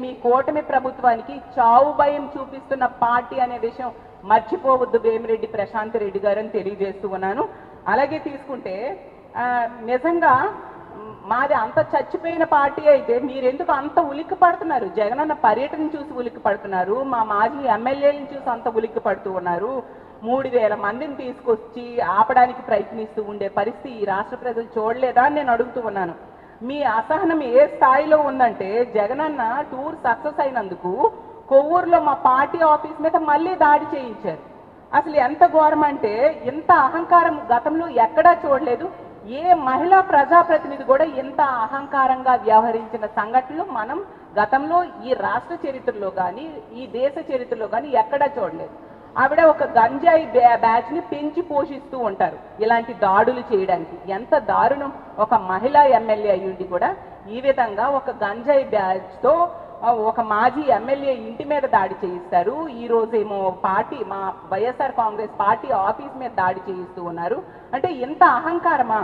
మీ కూటమి ప్రభుత్వానికి చావు భయం చూపిస్తున్న పార్టీ అనే విషయం మర్చిపోవద్దు వేమిరెడ్డి ప్రశాంత్ రెడ్డి గారు అని తెలియజేస్తూ ఉన్నాను. అలాగే తీసుకుంటే నిజంగా మాది అంత చచ్చిపోయిన పార్టీ అయితే మీరెందుకు అంత ఉలిక్కి పడుతున్నారు? జగనన్న పర్యటన చూసి ఉలిక్కి పడుతున్నారు, మా మాజీ ఎమ్మెల్యేలను చూసి అంత ఉలిక్కి పడుతూ ఉన్నారు. 3000 మందిని తీసుకొచ్చి ఆపడానికి ప్రయత్నిస్తూ ఉండే పరిస్థితి ఈ రాష్ట్ర ప్రజలు చూడలేదా అని నేను అడుగుతూ ఉన్నాను. మీ అసహనం ఏ స్థాయిలో ఉందంటే జగనన్న టూర్ సక్సెస్ అయినందుకు కొవ్వూరులో మా పార్టీ ఆఫీస్ మీద మళ్ళీ దాడి చేయించారు. అసలు ఎంత ఘోరం అంటే ఇంత అహంకారం గతంలో ఎక్కడా చూడలేదు. ఏ మహిళా ప్రజాప్రతినిధి కూడా ఇంత అహంకారంగా వ్యవహరించిన సంఘటనలు మనం గతంలో ఈ రాష్ట్ర చరిత్రలో కానీ ఈ దేశ చరిత్రలో కానీ ఎక్కడా చూడలేదు. ఆవిడ ఒక గంజాయి బ్యాచ్ ని పెంచి పోషిస్తూ ఉంటారు ఇలాంటి దాడులు చేయడానికి. ఎంత దారుణం! ఒక మహిళా ఎమ్మెల్యే అయ్యుండి కూడా ఈ విధంగా ఒక గంజాయి బ్యాచ్ తో ఒక మాజీ ఎమ్మెల్యే ఇంటి మీద దాడి చేయిస్తారు. ఈ రోజేమో పార్టీ మా వైఎస్ఆర్ కాంగ్రెస్ పార్టీ ఆఫీస్ మీద దాడి చేయిస్తూ ఉన్నారు. అంటే ఇంత అహంకారమా?